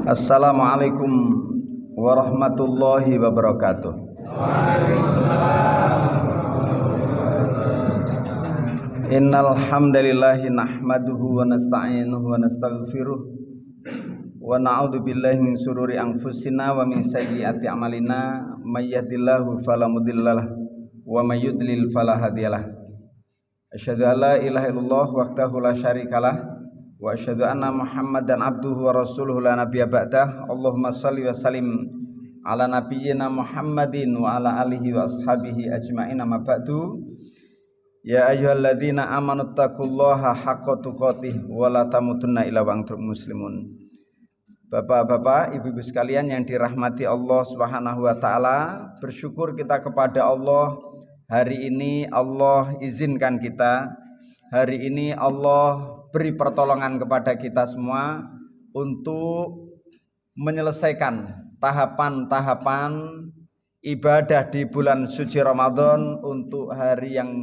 Assalamualaikum warahmatullahi wabarakatuh. Innal hamdalillahi nahmaduhu wa nasta'inuhu wa nastaghfiruh wa na'udzu billahi min shururi anfusina wa min sayyiati a'malina may yahdihillahu fala mudhillalah wa may yudlil fala hadiyalah. Asyhadu an la ilaha illallah wahdahu la syarikalah wa asyhadu anna Muhammadan abduhu wa rasuluhu la nabiyya ba'dah. Allahumma shalli wa sallim ala nabiyyina Muhammadin wa ala alihi wa ashabihi ajma'in, amma ba'du. Ya ayyuhalladzina amanu taqullaha haqqa tuqatih wa la tamutunna illa wa antum muslimun. Bapak-bapak, ibu-ibu sekalian yang dirahmati Allah Subhanahu wa taala, bersyukur kita kepada Allah. Hari ini Allah izinkan kita, hari ini Allah beri pertolongan kepada kita semua untuk menyelesaikan tahapan-tahapan ibadah di bulan suci Ramadan untuk hari yang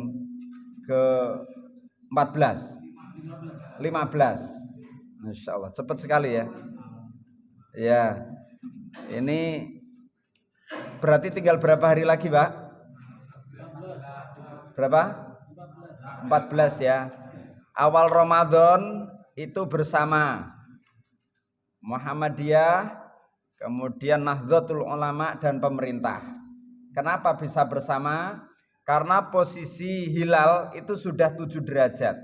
ke-14 15. Masya Allah, cepat sekali ya. Ya, ini berarti tinggal berapa hari lagi, Pak? Berapa? 14 ya. Awal Ramadan itu bersama Muhammadiyah, kemudian Nahdlatul Ulama dan pemerintah. Kenapa bisa bersama? Karena posisi hilal itu sudah 7 derajat.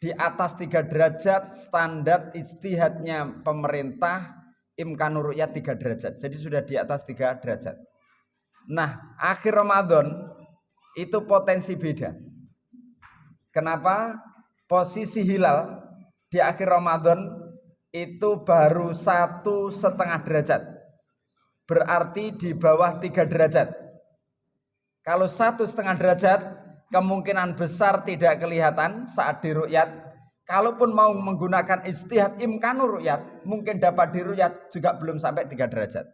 Di atas 3 derajat standar ijtihadnya pemerintah imkanur ru'yat 3 derajat. Jadi sudah di atas 3 derajat. Nah, akhir Ramadan itu potensi beda. Kenapa? Posisi hilal di akhir Ramadan itu baru 1,5 derajat. Berarti di bawah 3 derajat. Kalau 1,5 derajat, kemungkinan besar tidak kelihatan saat diru'yat. Kalaupun mau menggunakan ijtihad imkanur ru'yat, mungkin dapat diru'yat juga belum sampai 3 derajat.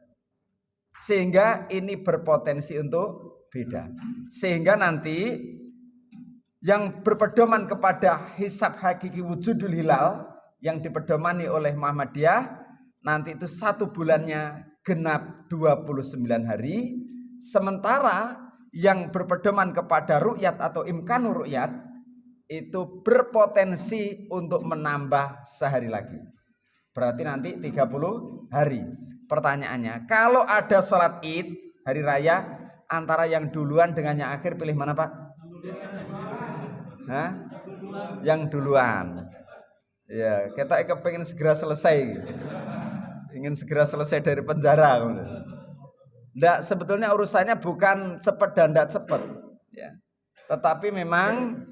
Sehingga ini berpotensi untuk beda. Sehingga nanti yang berpedoman kepada hisab hakiki wujudul hilal yang dipedomani oleh Muhammadiyah, nanti itu 1 bulannya genap 29 hari. Sementara yang berpedoman kepada ru'yat atau imkanur ru'yat itu berpotensi untuk menambah sehari lagi. Berarti nanti 30 hari. Pertanyaannya, kalau ada sholat id hari raya, antara yang duluan dengan yang akhir pilih mana, Pak? Hah? Yang duluan. Ya, kita pengen segera selesai. Ingin segera selesai dari penjara. Nggak, sebetulnya urusannya bukan cepat dan tidak cepat. Ya. Tetapi memang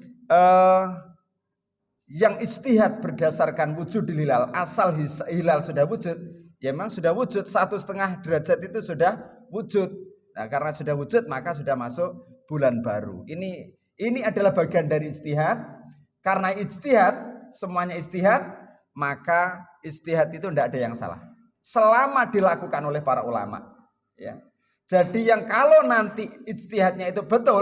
yang ijtihad berdasarkan wujud hilal, asal hilal sudah wujud, ya memang sudah wujud 1,5 derajat itu sudah wujud. Nah, karena sudah wujud maka sudah masuk bulan baru. Ini adalah bagian dari ijtihad. Karena ijtihad, semuanya ijtihad, maka ijtihad itu tidak ada yang salah selama dilakukan oleh para ulama, ya. Jadi yang kalau nanti ijtihadnya itu betul,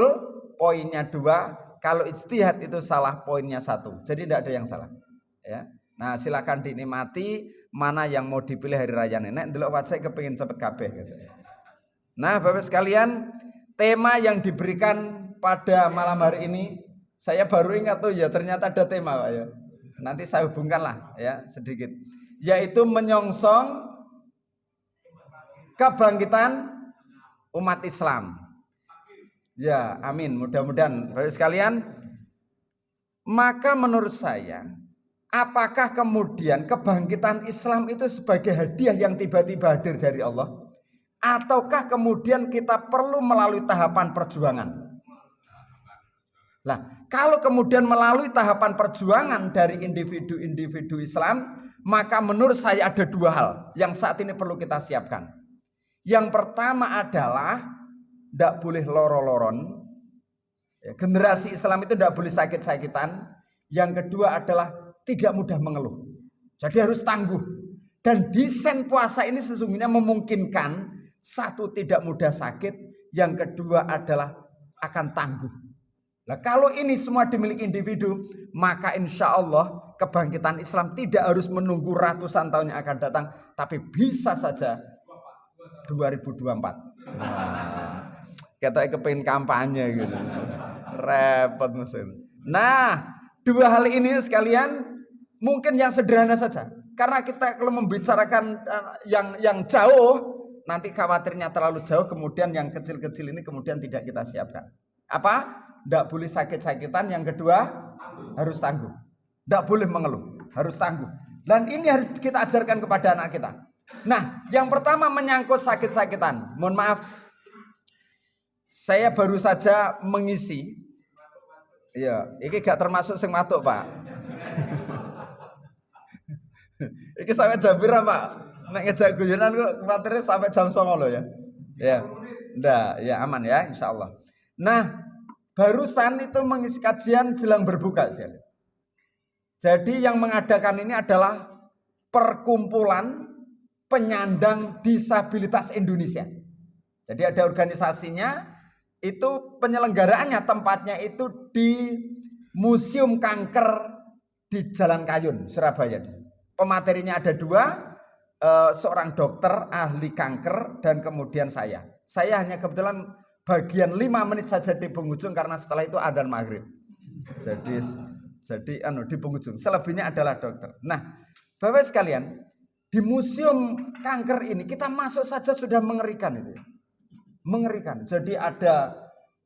poinnya 2. Kalau ijtihad itu salah, poinnya 1. Jadi tidak ada yang salah, ya. Nah, silakan dinikmati mana yang mau dipilih hari raya nenek. Delok wajah kepengin cepet kabeh gitu. Nah, Bapak sekalian, tema yang diberikan pada malam hari ini, saya baru ingat tuh ya, ternyata ada tema, Pak ya. Nanti saya hubungkanlah ya sedikit, yaitu menyongsong kebangkitan umat Islam. Ya, amin. Mudah-mudahan Bapak sekalian. Maka menurut saya, apakah kemudian kebangkitan Islam itu sebagai hadiah yang tiba-tiba hadir dari Allah, ataukah kemudian kita perlu melalui tahapan perjuangan? Nah, kalau kemudian melalui tahapan perjuangan dari individu-individu Islam, maka menurut saya ada 2 hal yang saat ini perlu kita siapkan. Yang pertama adalah tidak boleh loro-loron. Generasi Islam itu tidak boleh sakit-sakitan. Yang kedua adalah tidak mudah mengeluh. Jadi harus tangguh. Dan desain puasa ini sesungguhnya memungkinkan, 1, tidak mudah sakit. Yang kedua adalah akan tangguh. Nah, kalau ini semua dimiliki individu, maka insya Allah kebangkitan Islam tidak harus menunggu ratusan tahun yang akan datang, tapi bisa saja 2024. Nah, katanya kepengen kampanye gitu. Repot musim. Nah, dua hal ini sekalian mungkin yang sederhana saja. Karena kita kalau membicarakan yang jauh, nanti khawatirnya terlalu jauh, kemudian yang kecil-kecil ini kemudian tidak kita siapkan. Apa? Tidak boleh sakit-sakitan. Yang kedua, harus tangguh. Tidak boleh mengeluh, harus tangguh. Dan ini harus kita ajarkan kepada anak kita. Nah, yang pertama menyangkut sakit-sakitan. Mohon maaf, saya baru saja mengisi. Iya, ini gak termasuk sing matuk, Pak. Ini sampai jam berapa, Pak? Nek ngejak guyonan kok kuwatirnya sampai jam 09.00 loh ya. Ya. Ndak, ya aman ya insyaallah. Nah, barusan itu mengisi kajian jelang berbuka sekali. Jadi yang mengadakan ini adalah perkumpulan penyandang disabilitas Indonesia. Jadi ada organisasinya, itu penyelenggaraannya tempatnya itu di Museum Kanker di Jalan Kayun, Surabaya. Pematerinya ada dua, seorang dokter ahli kanker dan kemudian saya. Saya hanya kebetulan bagian 5 menit saja di penghujung karena setelah itu adzan maghrib. Jadi di penghujung. Selebihnya adalah dokter. Nah, Bapak sekalian, di museum kanker ini kita masuk saja sudah mengerikan itu. Mengerikan. Jadi ada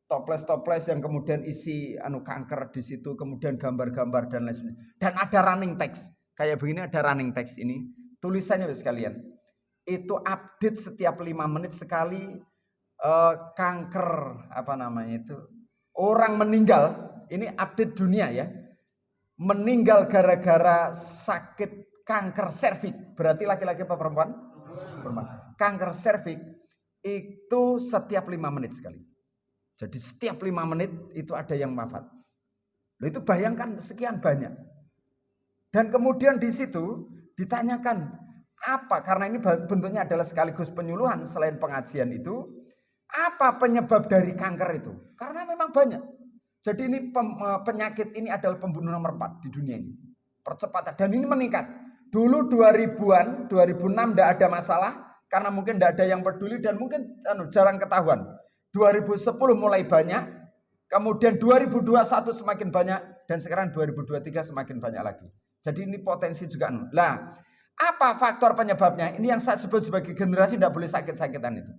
toples-toples yang kemudian isi kanker di situ, kemudian gambar-gambar dan lain sebagainya. Dan ada running text. Kayak begini ada running text ini. Tulisannya Bapak sekalian. Itu update setiap 5 menit sekali kanker orang meninggal. Ini update dunia ya. Meninggal gara-gara sakit kanker serviks. Berarti laki-laki apa perempuan? Perempuan. Kanker serviks itu setiap 5 menit sekali. Jadi setiap 5 menit itu ada yang wafat. Loh, itu bayangkan sekian banyak. Dan kemudian di situ ditanyakan apa, karena ini bentuknya adalah sekaligus penyuluhan selain pengajian itu, apa penyebab dari kanker itu? Karena memang banyak. Jadi ini penyakit ini adalah pembunuh nomor 4 di dunia ini. Percepatan dan ini meningkat. Dulu 2000-an, 2006 tidak ada masalah karena mungkin tidak ada yang peduli dan mungkin jarang ketahuan. 2010 mulai banyak, kemudian 2021 semakin banyak dan sekarang 2023 semakin banyak lagi. Jadi ini potensi juga. Lah, apa faktor penyebabnya? Ini yang saya sebut sebagai generasi tidak boleh sakit-sakitan itu.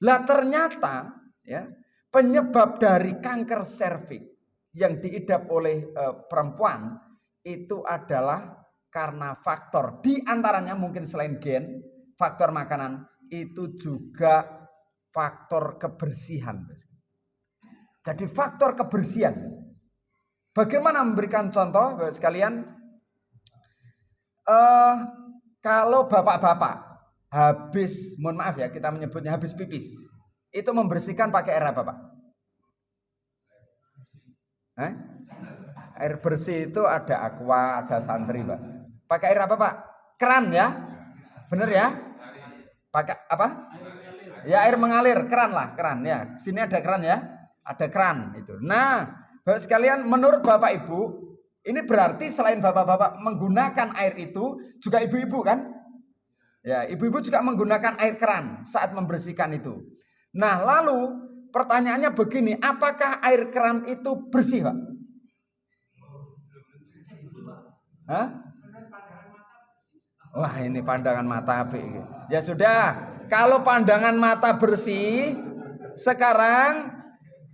Lah ternyata ya, penyebab dari kanker serviks yang diidap oleh perempuan itu adalah karena faktor, di antaranya mungkin selain gen, faktor makanan, itu juga faktor kebersihan. Jadi faktor kebersihan. Bagaimana memberikan contoh sekalian? Kalau bapak-bapak habis, mohon maaf ya, kita menyebutnya habis pipis, itu membersihkan pakai air apa, Pak? Air bersih itu ada aqua, ada santri, Pak. Pakai air apa, Pak? Keran ya? Bener ya? Pakai apa? Ya air mengalir, keran lah, keran ya. Sini ada keran ya? Ada keran itu. Nah, Bapak sekalian, menurut Bapak Ibu, ini berarti selain bapak-bapak menggunakan air itu, juga ibu-ibu kan? Ya, ibu-ibu juga menggunakan air keran saat membersihkan itu. Nah, lalu pertanyaannya begini, apakah air keran itu bersih, Pak? Hah? Wah, ini pandangan mata apik. Ya sudah, kalau pandangan mata bersih, sekarang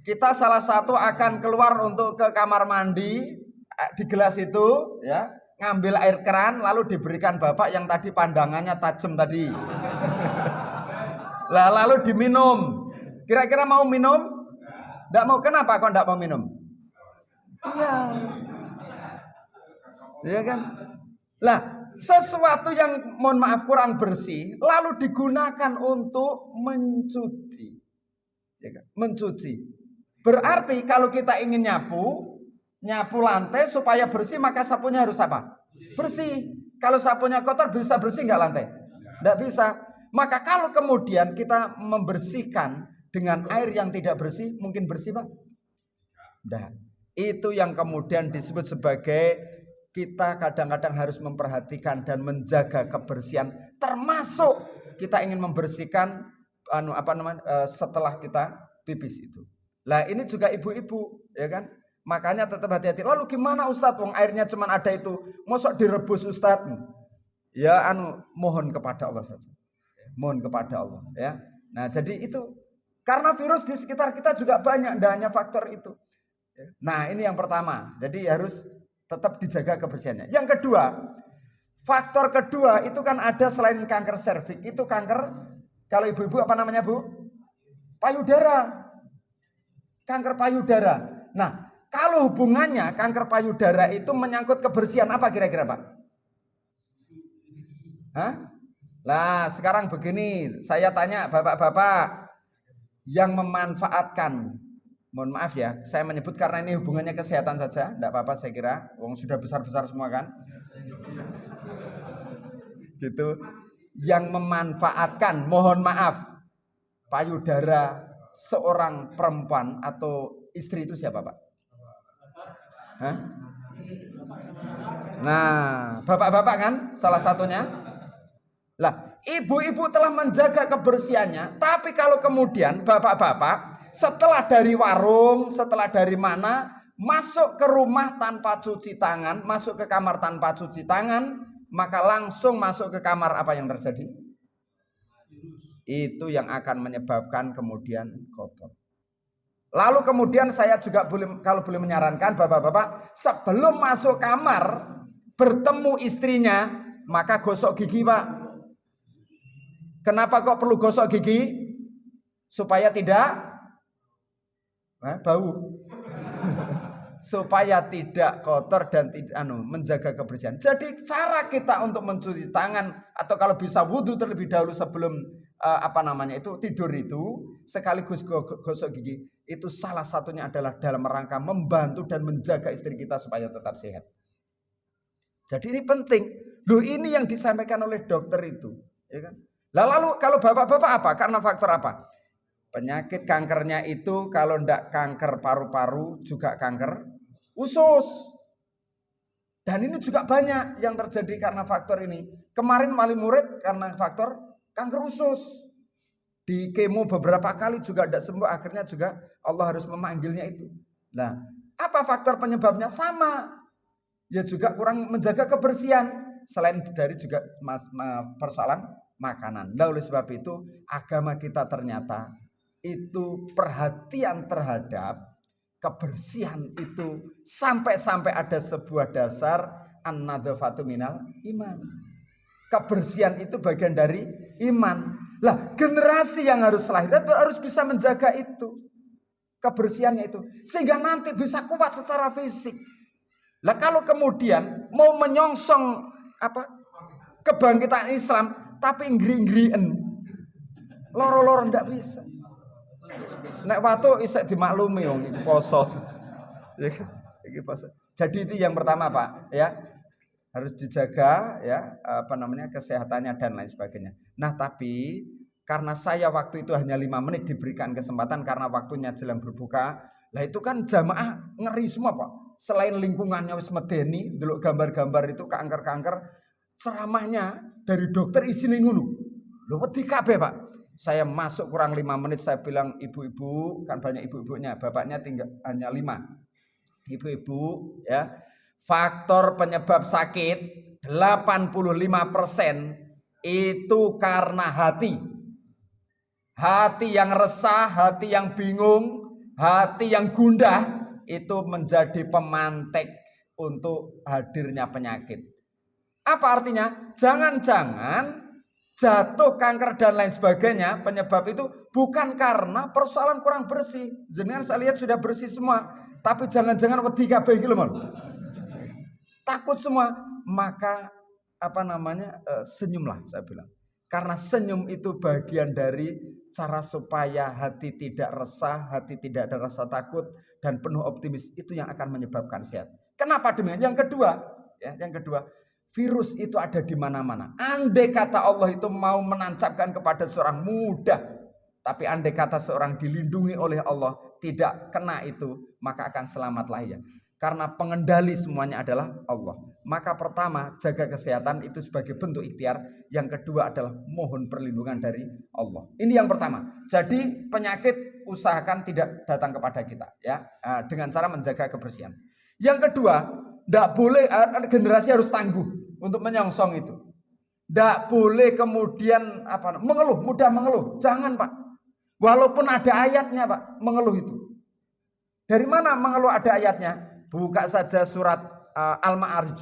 kita salah satu akan keluar untuk ke kamar mandi di gelas itu, ya, ngambil air keran lalu diberikan bapak yang tadi pandangannya tajam tadi. Lah lalu diminum. Kira-kira mau minum? Tidak mau. Kenapa kok tidak mau minum? Iya. Iya kan? Lah, sesuatu yang mohon maaf kurang bersih lalu digunakan untuk mencuci. Ya kan? Mencuci. Berarti kalau kita ingin nyapu lantai supaya bersih, maka sapunya harus apa? Bersih. Kalau sapunya kotor bisa bersih nggak lantai? Nggak bisa. Maka kalau kemudian kita membersihkan dengan air yang tidak bersih, mungkin bersih, Pak? Nah, itu yang kemudian disebut sebagai kita kadang-kadang harus memperhatikan dan menjaga kebersihan, termasuk kita ingin membersihkan setelah kita pipis itu. Lah ini juga ibu-ibu, ya kan? Makanya tetap hati-hati. Lalu gimana Ustadz? Wong airnya cuma ada itu, mosok direbus Ustadz? Ya mohon kepada Allah saja. Mohon kepada Allah, ya. Nah, jadi itu karena virus di sekitar kita juga banyak, tidak hanya faktor itu. Nah, ini yang pertama. Jadi harus tetap dijaga kebersihannya. Yang kedua, faktor kedua itu kan ada selain kanker serviks, itu kanker, kalau ibu-ibu apa namanya Bu? Payudara. Kanker payudara. Nah, kalau hubungannya kanker payudara itu menyangkut kebersihan apa kira-kira Pak? Hah? Lah sekarang begini, saya tanya bapak-bapak yang memanfaatkan, mohon maaf ya, saya menyebut karena ini hubungannya kesehatan saja, tidak apa-apa saya kira, wong sudah besar-besar semua kan, gitu. Yang memanfaatkan, mohon maaf, payudara seorang perempuan atau istri itu siapa Pak? Hah? Nah, bapak-bapak kan salah satunya. Lah, ibu-ibu telah menjaga kebersihannya, tapi kalau kemudian bapak-bapak setelah dari warung, setelah dari mana, masuk ke rumah tanpa cuci tangan, masuk ke kamar tanpa cuci tangan, maka langsung masuk ke kamar, apa yang terjadi? Itu yang akan menyebabkan kemudian kotor. Lalu kemudian saya juga kalau boleh menyarankan bapak-bapak, sebelum masuk kamar bertemu istrinya, maka gosok gigi Pak. Kenapa kok perlu gosok gigi? Supaya tidak bau. Supaya tidak kotor dan tidak menjaga kebersihan. Jadi cara kita untuk mencuci tangan atau kalau bisa wudhu terlebih dahulu sebelum tidur itu, sekaligus gosok gigi, itu salah satunya adalah dalam rangka membantu dan menjaga istri kita supaya tetap sehat. Jadi ini penting. Loh, ini yang disampaikan oleh dokter itu, ya kan? Lalu kalau bapak-bapak apa? Karena faktor apa? Penyakit kankernya itu kalau tidak kanker paru-paru juga kanker usus. Dan ini juga banyak yang terjadi karena faktor ini. Kemarin wali murid karena faktor kanker usus. Di kemo beberapa kali juga tidak sembuh, akhirnya juga Allah harus memanggilnya itu. Nah, apa faktor penyebabnya? Sama. Ya juga kurang menjaga kebersihan. Selain dari juga persoalan makanan. Nah, oleh sebab itu agama kita ternyata itu perhatian terhadap kebersihan itu sampai-sampai ada sebuah dasar an-nadzafatu minal iman. Kebersihan itu bagian dari iman. Lah, generasi yang harus lahir itu harus bisa menjaga itu. Kebersihannya itu sehingga nanti bisa kuat secara fisik. Lah kalau kemudian mau menyongsong kebangkitan Islam tapi ngri-ngrien, loro-loro ndak bisa. Nek watu isek dimaklumi wong iki poso. Iki poso. Jadi itu yang pertama Pak, ya. Harus dijaga ya, kesehatannya dan lain sebagainya. Nah, tapi karena saya waktu itu hanya 5 menit diberikan kesempatan karena waktunya jelang berbuka. Lah itu kan jamaah ngeri semua Pak. Selain lingkungannya wis medeni, ndelok gambar-gambar itu kanker-kanker, ceramahnya dari dokter isine ngono. Lho wedi kabeh Pak. Saya masuk kurang 5 menit, saya bilang ibu-ibu, kan banyak ibu-ibunya, bapaknya tinggal hanya 5. Ibu-ibu ya, faktor penyebab sakit 85% itu karena hati. Hati yang resah, hati yang bingung, hati yang gundah itu menjadi pemantik untuk hadirnya penyakit. Apa artinya? Jangan-jangan jatuh, kanker dan lain sebagainya, penyebab itu bukan karena persoalan kurang bersih. Jenengan saya lihat sudah bersih semua, tapi jangan-jangan wedi kabeh iki lho, takut semua. Maka senyumlah saya bilang. Karena senyum itu bagian dari cara supaya hati tidak resah, hati tidak ada rasa takut dan penuh optimis, itu yang akan menyebabkan sehat. Kenapa demikian? Yang kedua, virus itu ada di mana-mana. Andai kata Allah itu mau menancapkan kepada seorang mudah, tapi andai kata seorang dilindungi oleh Allah tidak kena itu, maka akan selamatlah ya. Karena pengendali semuanya adalah Allah. Maka pertama, jaga kesehatan itu sebagai bentuk ikhtiar. Yang kedua adalah mohon perlindungan dari Allah. Ini yang pertama. Jadi penyakit usahakan tidak datang kepada kita, ya, dengan cara menjaga kebersihan. Yang kedua, tidak boleh, generasi harus tangguh untuk menyongsong itu. Tidak boleh kemudian mengeluh, mudah mengeluh. Jangan, Pak. Walaupun ada ayatnya, Pak, mengeluh itu. Dari mana mengeluh ada ayatnya? Buka saja surat Al-Ma'arij.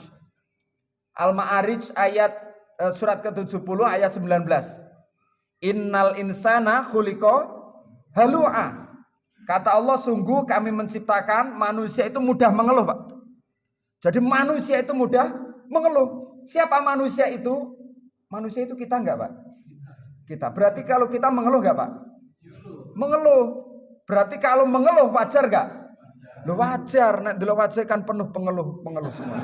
Al-Ma'arij ayat surat ke-70 ayat 19. Innal insana khuliqa halu'a. Kata Allah, sungguh kami menciptakan manusia itu mudah mengeluh, Pak. Jadi manusia itu mudah mengeluh. Siapa manusia itu? Manusia itu kita enggak, Pak? Kita. Berarti kalau kita mengeluh enggak, Pak? Mengeluh. Berarti kalau mengeluh wajar enggak? Loh wajar, nek delok wajah kan penuh pengeluh semua.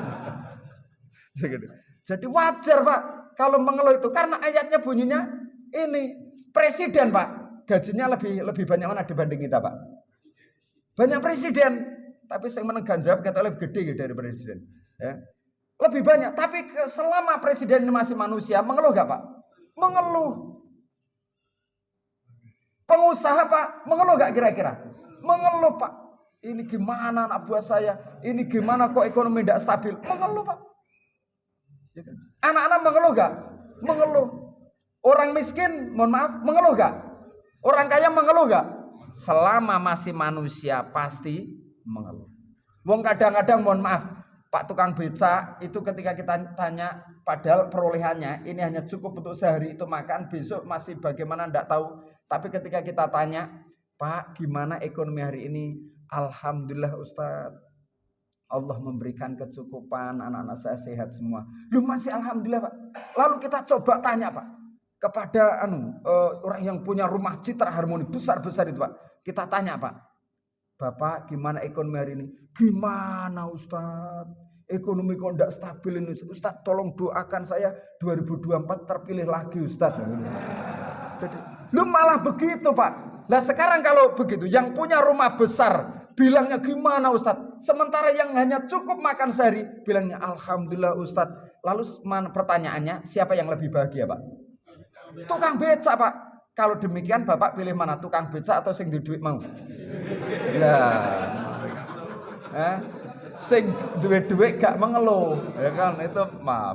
Jadi wajar, Pak, kalau mengeluh itu karena ayatnya bunyinya ini presiden, Pak, gajinya lebih banyak mana dibanding kita, Pak? Banyak presiden, tapi yang menengah jawab kata lebih gede dari presiden, ya. Lebih banyak, tapi selama presiden ini masih manusia, mengeluh gak, Pak? Mengeluh. Pengusaha, Pak, mengeluh gak kira-kira? Mengeluh, Pak. Ini gimana anak buah saya? Ini gimana kok ekonomi tidak stabil? Mengeluh, Pak. Anak-anak mengeluh gak? Mengeluh. Orang miskin, mohon maaf, mengeluh gak? Orang kaya mengeluh gak? Selama masih manusia pasti mengeluh. Wong kadang-kadang mohon maaf, Pak tukang beca itu ketika kita tanya, padahal perolehannya ini hanya cukup untuk sehari itu makan, besok masih bagaimana tidak tahu. Tapi ketika kita tanya, Pak gimana ekonomi hari ini? Alhamdulillah Ustadz, Allah memberikan kecukupan, anak-anak saya sehat semua. Lu masih alhamdulillah, Pak. Lalu kita coba tanya, Pak, kepada orang yang punya rumah Citra Harmoni besar-besar itu, Pak. Kita tanya, Pak, Bapak gimana ekonomi hari ini? Gimana Ustadz? Ekonomi kok tidak stabil ini. Ustadz tolong doakan saya 2024 terpilih lagi Ustadz. Jadi lu malah begitu, Pak. Nah sekarang kalau begitu, yang punya rumah besar bilangnya gimana Ustadz? Sementara yang hanya cukup makan sehari bilangnya alhamdulillah Ustadz. Lalu pertanyaannya, siapa yang lebih bahagia, Pak? Tukang beca, Pak. Kalau demikian Bapak pilih mana, tukang beca atau sing duit mau? Ya. Sing duit gak mengeluh, ya kan? Itu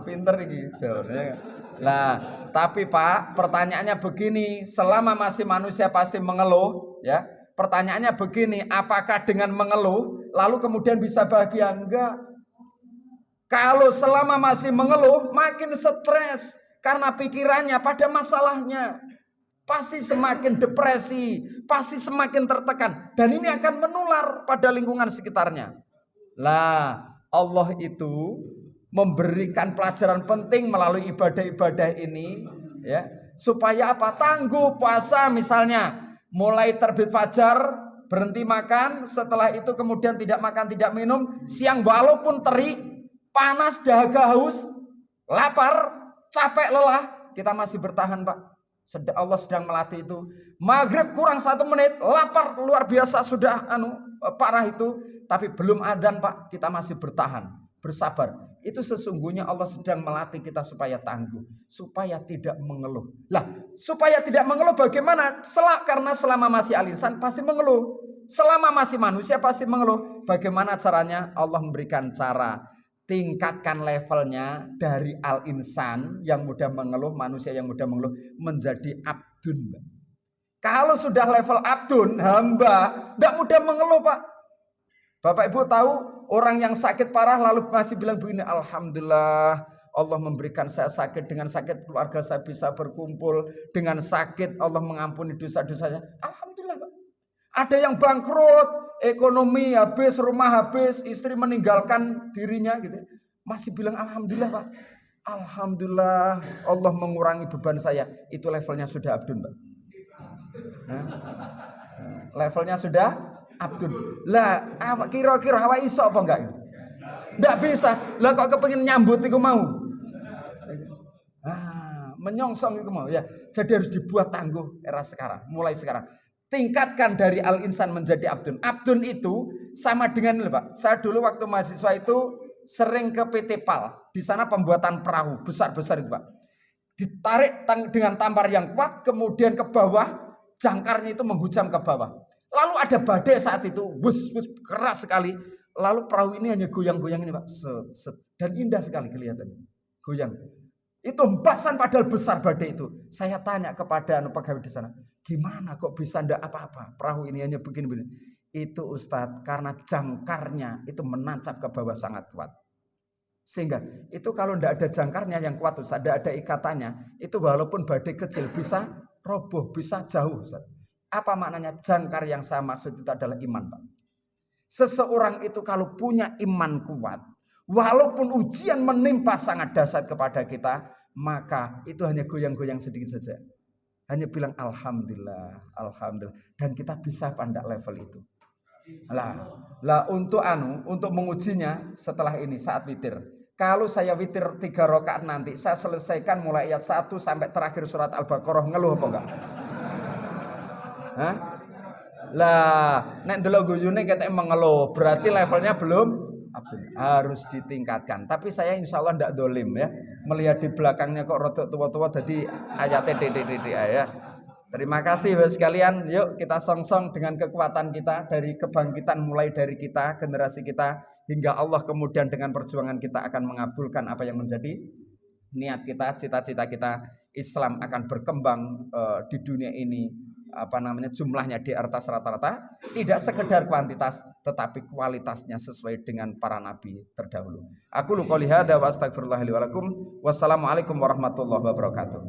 pinter iki jawabannya. Nah, tapi Pak, pertanyaannya begini, selama masih manusia pasti mengeluh, ya. Pertanyaannya begini, apakah dengan mengeluh lalu kemudian bisa bahagia? Enggak. Kalau selama masih mengeluh makin stres karena pikirannya pada masalahnya. Pasti semakin depresi, pasti semakin tertekan, dan ini akan menular pada lingkungan sekitarnya. Lah, Allah itu memberikan pelajaran penting melalui ibadah-ibadah ini, ya, supaya apa? Tangguh puasa misalnya, mulai terbit fajar berhenti makan, setelah itu kemudian tidak makan tidak minum, siang walaupun terik, panas, dahaga, haus, lapar, capek, lelah, kita masih bertahan, Pak. Allah sedang melatih itu. Maghrib kurang 1 menit, lapar luar biasa sudah parah itu, tapi belum adzan, Pak, kita masih bertahan, bersabar. Itu sesungguhnya Allah sedang melatih kita supaya tangguh, supaya tidak mengeluh. Lah, supaya tidak mengeluh bagaimana? Karena selama masih al-insan pasti mengeluh. Selama masih manusia pasti mengeluh. Bagaimana caranya? Allah memberikan cara. Tingkatkan levelnya dari al-insan yang mudah mengeluh, manusia yang mudah mengeluh, menjadi abdun. Kalau sudah level abdun, hamba, tidak mudah mengeluh, Pak. Bapak Ibu tahu orang yang sakit parah lalu masih bilang begini, alhamdulillah Allah memberikan saya sakit, dengan sakit keluarga saya bisa berkumpul, dengan sakit Allah mengampuni dosa-dosanya. Alhamdulillah, Pak. Ada yang bangkrut, ekonomi habis, rumah habis, istri meninggalkan dirinya gitu. Masih bilang alhamdulillah, Pak. Alhamdulillah Allah mengurangi beban saya. Itu levelnya sudah abdun, Pak. Levelnya sudah abdun. Lah, kira-kira hawa iso apa enggak ini? Enggak bisa. Lah kok kepengin nyambut iku mau? Menyongsong iku mau ya. Jadi harus dibuat tangguh era sekarang, mulai sekarang. tingkatkan dari al-insan menjadi abdun. Abdun itu sama dengan Pak. Saya dulu waktu mahasiswa itu sering ke PT PAL. Di sana pembuatan perahu besar-besar itu Pak. Ditarik dengan tampar yang kuat, kemudian ke bawah, jangkarnya itu menghujam ke bawah. Lalu ada badai saat itu, bus keras sekali. Lalu perahu ini hanya goyang-goyang ini Pak, dan indah sekali kelihatannya, goyang. Itu hempasan padahal besar badai itu. Saya tanya kepada pegawai di sana, gimana kok bisa ndak apa-apa? Perahu ini hanya begini-begini. Itu Ustadz, karena jangkarnya itu menancap ke bawah sangat kuat. Sehingga itu kalau ndak ada jangkarnya yang kuat Ustadz, ndak ada ikatannya, itu walaupun badai kecil bisa roboh, bisa jauh Ustadz. Apa maknanya? Jangkar yang saya maksud itu adalah iman Pak. Seseorang itu kalau punya iman kuat, walaupun ujian menimpa sangat dahsyat kepada kita, maka itu hanya goyang-goyang sedikit saja. Hanya bilang alhamdulillah, alhamdulillah, dan kita bisa pada level itu. Lah untuk mengujinya setelah ini saat witir. Kalau saya witir 3 rakaat nanti, saya selesaikan mulai ayat 1 sampai terakhir surat Al-Baqarah, ngeluh apa enggak? Hah? Lah, nek ndelok guyune ketek mengeluh, berarti levelnya belum harus ditingkatkan. Tapi saya insya Allah ndak dolim ya. Melihat di belakangnya kok rodok tua-tua jadi ayatnya ya. Terima kasih Bapak sekalian. Yuk kita song-song dengan kekuatan kita, dari kebangkitan mulai dari kita, generasi kita, hingga Allah kemudian dengan perjuangan kita akan mengabulkan apa yang menjadi niat kita, cita-cita kita. Islam akan berkembang di dunia ini, jumlahnya di atas rata-rata, tidak sekedar kuantitas tetapi kualitasnya sesuai dengan para nabi terdahulu. Aku qouli hadza wa astaghfirullaha li wa lakum. Wassalamualaikum warahmatullahi wabarakatuh.